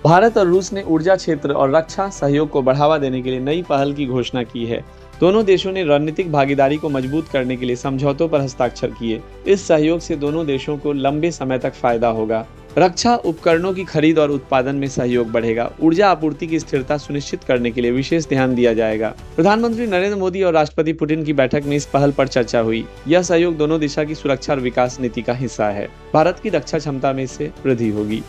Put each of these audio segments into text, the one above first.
भारत और रूस ने ऊर्जा क्षेत्र और रक्षा सहयोग को बढ़ावा देने के लिए नई पहल की घोषणा की है। दोनों देशों ने रणनीतिक भागीदारी को मजबूत करने के लिए समझौतों पर हस्ताक्षर किए। इस सहयोग से दोनों देशों को लंबे समय तक फायदा होगा। रक्षा उपकरणों की खरीद और उत्पादन में सहयोग बढ़ेगा। ऊर्जा आपूर्ति की स्थिरता सुनिश्चित करने के लिए विशेष ध्यान दिया जाएगा। प्रधानमंत्री नरेंद्र मोदी और राष्ट्रपति पुतिन की बैठक में इस पहल पर चर्चा हुई। यह सहयोग दोनों दिशा की सुरक्षा और विकास नीति का हिस्सा है। भारत की रक्षा क्षमता में इससे वृद्धि होगी।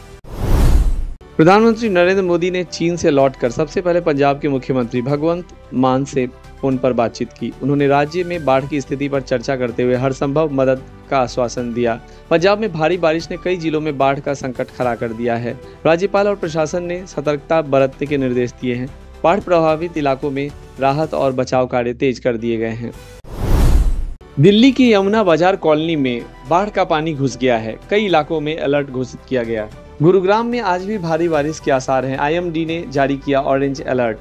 प्रधानमंत्री नरेंद्र मोदी ने चीन से लौटकर सबसे पहले पंजाब के मुख्यमंत्री भगवंत मान से फोन पर बातचीत की। उन्होंने राज्य में बाढ़ की स्थिति पर चर्चा करते हुए हर संभव मदद का आश्वासन दिया। पंजाब में भारी बारिश ने कई जिलों में बाढ़ का संकट खड़ा कर दिया है। राज्यपाल और प्रशासन ने सतर्कता बरतने के निर्देश दिए हैं। बाढ़ प्रभावित इलाकों में राहत और बचाव कार्य तेज कर दिए गए हैं। दिल्ली की यमुना बाजार कॉलोनी में बाढ़ का पानी घुस गया है। कई इलाकों में अलर्ट घोषित किया गया। गुरुग्राम में आज भी भारी बारिश के आसार हैं। IMD ने जारी किया ऑरेंज अलर्ट।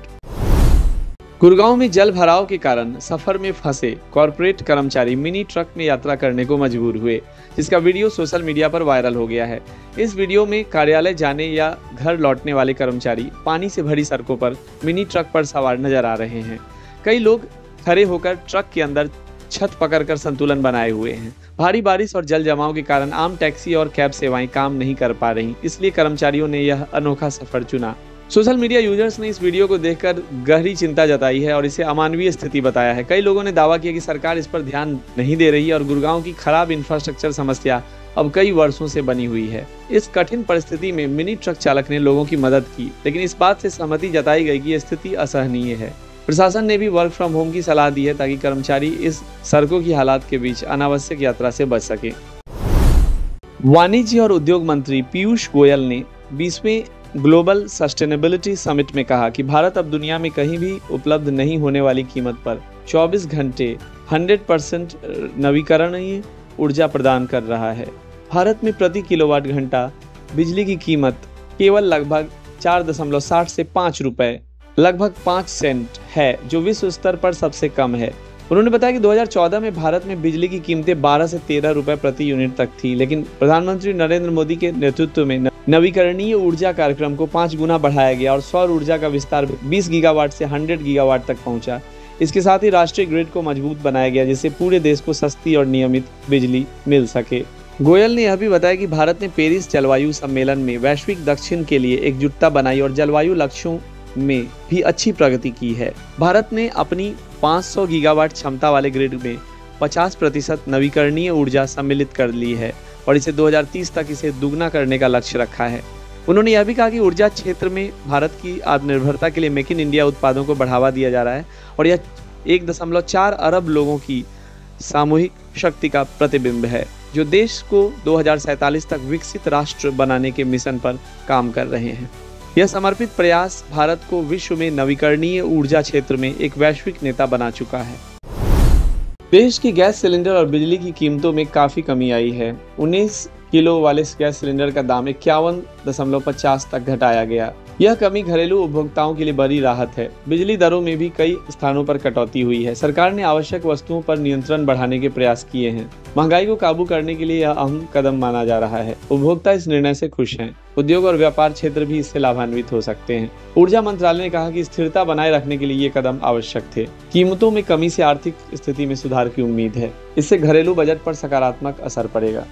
गुड़गांव में जल भराव के कारण सफर में फंसे कॉरपोरेट कर्मचारी मिनी ट्रक में यात्रा करने को मजबूर हुए, जिसका वीडियो सोशल मीडिया पर वायरल हो गया है। इस वीडियो में कार्यालय जाने या घर लौटने वाले कर्मचारी पानी से भरी सड़कों पर मिनी ट्रक पर सवार नजर आ रहे हैं। कई लोग खड़े होकर ट्रक के अंदर छत पकड़कर संतुलन बनाए हुए हैं। भारी बारिश और जल जमाव के कारण आम टैक्सी और कैब सेवाएं काम नहीं कर पा रही, इसलिए कर्मचारियों ने यह अनोखा सफर चुना। सोशल मीडिया यूजर्स ने इस वीडियो को देखकर गहरी चिंता जताई है और इसे अमानवीय स्थिति बताया है। कई लोगों ने दावा किया कि सरकार इस पर ध्यान नहीं दे रही और गुड़गांव की खराब इंफ्रास्ट्रक्चर समस्या अब कई वर्षों से बनी हुई है। इस कठिन परिस्थिति में मिनी ट्रक चालक ने लोगों की मदद की, लेकिन इस बात से सहमति जताई गई कि यह स्थिति असहनीय है। प्रशासन ने भी वर्क फ्रॉम होम की सलाह दी है ताकि कर्मचारी इस सड़कों की हालात के बीच अनावश्यक यात्रा से बच सके। वाणिज्य और उद्योग मंत्री पीयूष गोयल ने 20वें ग्लोबल सस्टेनेबिलिटी समिट में कहा कि भारत अब दुनिया में कहीं भी उपलब्ध नहीं होने वाली कीमत पर 24 घंटे 100% नवीकरणीय ऊर्जा प्रदान कर रहा है। भारत में प्रति किलोवाट घंटा बिजली की कीमत केवल लगभग 4.60 से 5 रुपए लगभग 5 सेंट है, जो विश्व स्तर पर सबसे कम है। उन्होंने बताया कि 2014 में भारत में बिजली की कीमतें 12 से 13 रुपए प्रति यूनिट तक थी, लेकिन प्रधानमंत्री नरेंद्र मोदी के नेतृत्व में नवीकरणीय ऊर्जा कार्यक्रम को 5 गुना बढ़ाया गया और सौर ऊर्जा का विस्तार 20 गीगावाट से 100 गीगावाट तक पहुंचा। इसके साथ ही राष्ट्रीय ग्रिड को मजबूत बनाया गया, जिससे पूरे देश को सस्ती और नियमित बिजली मिल सके। गोयल ने यह भी बताया कि भारत ने पेरिस जलवायु सम्मेलन में वैश्विक दक्षिण के लिए एकजुटता बनाई और जलवायु लक्ष्यों में भी अच्छी प्रगति की है। भारत ने अपनी 500 गीगावाट क्षमता वाले ग्रिड में 50% नवीकरणीय ऊर्जा सम्मिलित कर ली है और इसे 2030 तक इसे दुगना करने का लक्ष्य रखा है। उन्होंने यह भी कहा कि ऊर्जा क्षेत्र में भारत की आत्मनिर्भरता के लिए मेक इन इंडिया उत्पादों को बढ़ावा दिया जा रहा है और यह 1.4 अरब लोगों की सामूहिक शक्ति का प्रतिबिंब है, जो देश को 2047 तक विकसित राष्ट्र बनाने के मिशन पर काम कर रहे हैं। यह समर्पित प्रयास भारत को विश्व में नवीकरणीय ऊर्जा क्षेत्र में एक वैश्विक नेता बना चुका है। देश की गैस सिलेंडर और बिजली की कीमतों में काफी कमी आई है। 19 किलो वाले गैस सिलेंडर का दाम 51.50 तक घटाया गया। यह कमी घरेलू उपभोक्ताओं के लिए बड़ी राहत है। बिजली दरों में भी कई स्थानों पर कटौती हुई है। सरकार ने आवश्यक वस्तुओं पर नियंत्रण बढ़ाने के प्रयास किए हैं। महंगाई को काबू करने के लिए यह अहम कदम माना जा रहा है। उपभोक्ता इस निर्णय से खुश हैं। उद्योग और व्यापार क्षेत्र भी इससे लाभान्वित हो सकते हैं। ऊर्जा मंत्रालय ने कहा कि स्थिरता बनाए रखने के लिए ये कदम आवश्यक थे। कीमतों में कमी से आर्थिक स्थिति में सुधार की उम्मीद है। इससे घरेलू बजट पर सकारात्मक असर पड़ेगा।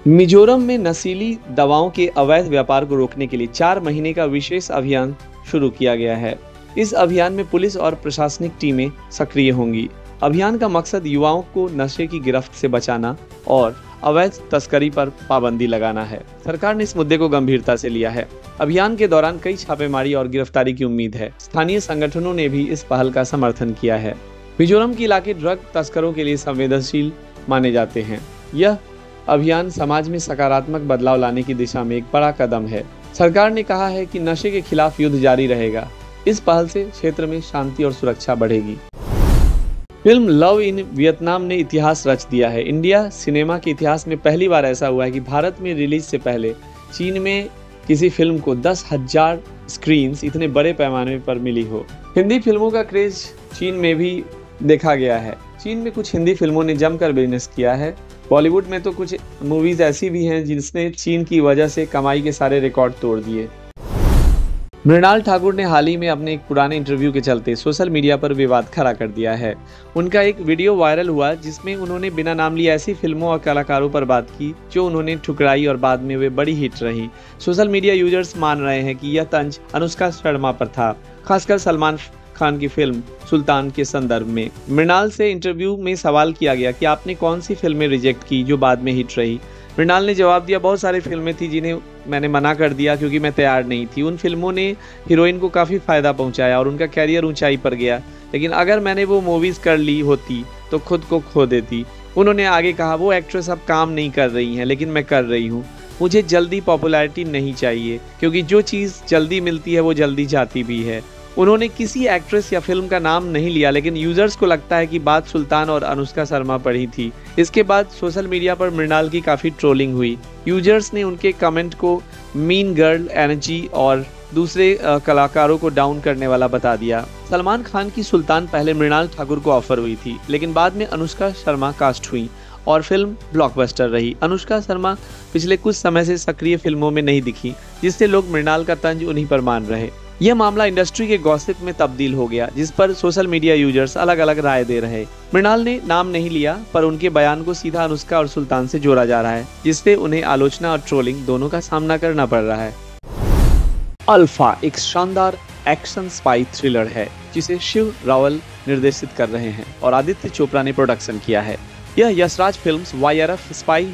मिजोरम में नशीली दवाओं के अवैध व्यापार को रोकने के लिए 4 महीने का विशेष अभियान शुरू किया गया है। इस अभियान में पुलिस और प्रशासनिक टीमें सक्रिय होंगी। अभियान का मकसद युवाओं को नशे की गिरफ्त से बचाना और अवैध तस्करी पर पाबंदी लगाना है। सरकार ने इस मुद्दे को गंभीरता से लिया है। अभियान के दौरान कई छापेमारी और गिरफ्तारी की उम्मीद है। स्थानीय संगठनों ने भी इस पहल का समर्थन किया है। मिजोरम के इलाके ड्रग तस्करों के लिए संवेदनशील माने जाते हैं। यह अभियान समाज में सकारात्मक बदलाव लाने की दिशा में एक बड़ा कदम है। सरकार ने कहा है कि नशे के खिलाफ युद्ध जारी रहेगा। इस पहल से क्षेत्र में शांति और सुरक्षा बढ़ेगी। फिल्म लव इन वियतनाम ने इतिहास रच दिया है। इंडिया सिनेमा के इतिहास में पहली बार ऐसा हुआ है कि भारत में रिलीज से पहले चीन में किसी फिल्म को 10,000 स्क्रीन्स इतने बड़े पैमाने पर मिली हो। हिंदी फिल्मों का क्रेज चीन में भी देखा गया है। चीन में कुछ हिंदी फिल्मों ने जमकर बिजनेस किया है। बॉलीवुड में तो कुछ मूवीज ऐसी भी हैं जिसने चीन की वजह से कमाई के सारे रिकॉर्ड तोड़ दिए। मृणाल ठाकुर ने हाल ही में अपने एक पुराने इंटरव्यू के चलते सोशल मीडिया पर विवाद खड़ा कर दिया है। उनका एक वीडियो वायरल हुआ जिसमें उन्होंने बिना नाम लिए ऐसी फिल्मों और कलाकारों पर बात की जो उन्होंने ठुकराई और बाद में वे बड़ी हिट रही। सोशल मीडिया यूजर्स मान रहे हैं कि यह तंज अनुष्का शर्मा पर था, खासकर सलमान खान की फिल्म सुल्तान के संदर्भ में। मृणाल से इंटरव्यू में सवाल किया गया कि आपने कौन सी फिल्में रिजेक्ट की जो बाद में हिट रही। मृणाल ने जवाब दिया, बहुत सारी फिल्में थी जिन्हें मैंने मना कर दिया क्योंकि मैं तैयार नहीं थी। उन फिल्मों ने हीरोइन को काफ़ी फ़ायदा पहुंचाया और उनका कैरियर ऊंचाई पर गया, लेकिन अगर मैंने वो मूवीज़ कर ली होती तो खुद को खो देती। उन्होंने आगे कहा, वो एक्ट्रेस अब काम नहीं कर रही हैं लेकिन मैं कर रही हूँ। मुझे जल्दी पॉपुलैरिटी नहीं चाहिए क्योंकि जो चीज़ जल्दी मिलती है वो जल्दी जाती भी है। उन्होंने किसी एक्ट्रेस या फिल्म का नाम नहीं लिया, लेकिन यूजर्स को लगता है कि बात सुल्तान और अनुष्का शर्मा पर ही थी। इसके बाद सोशल मीडिया पर मृणाल की काफ़ी ट्रोलिंग हुई। यूजर्स ने उनके कमेंट को मीन गर्ल एनर्जी और दूसरे कलाकारों को डाउन करने वाला बता दिया। सलमान खान की सुल्तान पहले मृणाल ठाकुर को ऑफर हुई थी, लेकिन बाद में अनुष्का शर्मा कास्ट हुई और फिल्म ब्लॉकबस्टर रही। अनुष्का शर्मा पिछले कुछ समय से सक्रिय फिल्मों में नहीं दिखी, जिससे लोग मृणाल का तंज उन्हीं पर मान रहे। यह मामला इंडस्ट्री के गॉसिप में तब्दील हो गया, जिस पर सोशल मीडिया यूजर्स अलग अलग राय दे रहे। मृणाल ने नाम नहीं लिया, पर उनके बयान को सीधा अनुष्का और सुल्तान से जोड़ा जा रहा है, जिससे उन्हें आलोचना और ट्रोलिंग दोनों का सामना करना पड़ रहा है। अल्फा एक शानदार एक्शन स्पाई थ्रिलर है जिसे शिव रावल निर्देशित कर रहे हैं और आदित्य चोपड़ा ने प्रोडक्शन किया है। यह Yash Raj films YRF spy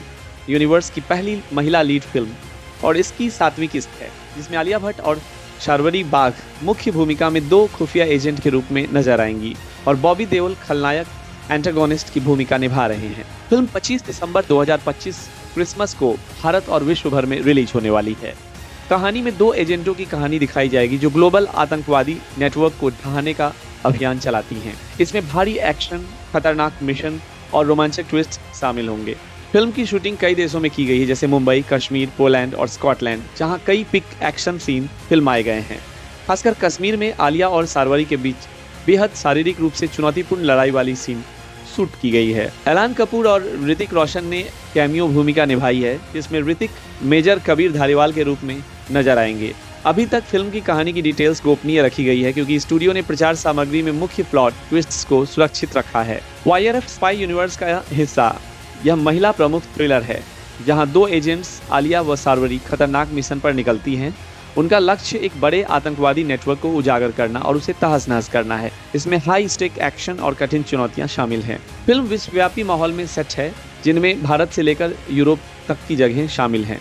universe की पहली महिला लीड फिल्म और इसकी 7वीं किस्त है, जिसमें आलिया भट्ट और शार्वरी बाघ मुख्य भूमिका में 2 खुफिया एजेंट के रूप में नजर आएंगी और बॉबी देओल खलनायक एंटागोनिस्ट की भूमिका निभा रहे हैं। फिल्म 25 दिसंबर 2025 क्रिसमस को भारत और विश्व भर में रिलीज होने वाली है। कहानी में 2 एजेंटों की कहानी दिखाई जाएगी जो ग्लोबल आतंकवादी नेटवर्क को ढहाने का अभियान चलाती हैं। इसमें भारी एक्शन, खतरनाक मिशन और रोमांचक ट्विस्ट शामिल होंगे। फिल्म की शूटिंग कई देशों में की गई है, जैसे मुंबई, कश्मीर, पोलैंड और स्कॉटलैंड, जहां कई पिक एक्शन सीन फिल्माए गए हैं। खासकर कश्मीर में आलिया और शार्वरी के बीच बेहद शारीरिक रूप से चुनौतीपूर्ण लड़ाई वाली सीन शूट की गई है। एलान कपूर और ऋतिक रोशन ने कैमियो भूमिका निभाई है, जिसमें ऋतिक मेजर कबीर धालीवाल के रूप में नजर आएंगे। अभी तक फिल्म की कहानी की डिटेल्स गोपनीय रखी गई है क्योंकि स्टूडियो ने प्रचार सामग्री में मुख्य प्लॉट ट्विस्ट्स को सुरक्षित रखा है। YRF स्पाई यूनिवर्स का हिस्सा यह महिला प्रमुख थ्रिलर है, जहां 2 एजेंट्स आलिया व शार्वरी खतरनाक मिशन पर निकलती हैं। उनका लक्ष्य एक बड़े आतंकवादी नेटवर्क को उजागर करना और उसे तहस-नहस करना है। इसमें हाई स्टेक एक्शन और कठिन चुनौतियां शामिल हैं। फिल्म विश्वव्यापी माहौल में सेट है, जिनमें भारत से लेकर यूरोप तक की जगहें शामिल हैं।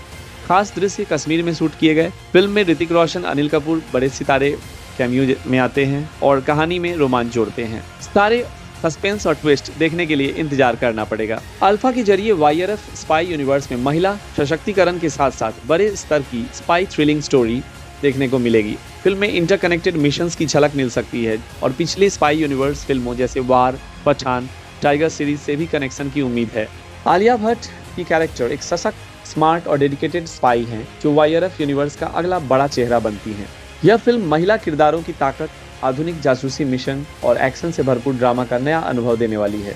खास दृश्य कश्मीर में शूट किए गए। फिल्म में ऋतिक रोशन, अनिल कपूर बड़े सितारे कैमियो में आते हैं और कहानी में रोमांच जोड़ते हैं। सारे सस्पेंस और ट्विस्ट देखने के लिए इंतजार करना पड़ेगा। अल्फा के जरिए YRF स्पाई यूनिवर्स में महिला सशक्तिकरण के साथ साथ बड़े स्तर की स्पाई थ्रिलिंग स्टोरी देखने को मिलेगी। फिल्म में इंटरकनेक्टेड मिशंस की झलक मिल सकती है और पिछले स्पाई यूनिवर्स फिल्मों जैसे वार, पठान, टाइगर सीरीज से भी कनेक्शन की उम्मीद है। आलिया भट्ट की कैरेक्टर एक सशक्त, स्मार्ट और डेडिकेटेड स्पाई हैं जो YRF यूनिवर्स का अगला बड़ा चेहरा बनती हैं। यह फिल्म महिला किरदारों की ताकत, आधुनिक जासूसी मिशन और एक्शन से भरपूर ड्रामा का नया अनुभव देने वाली है।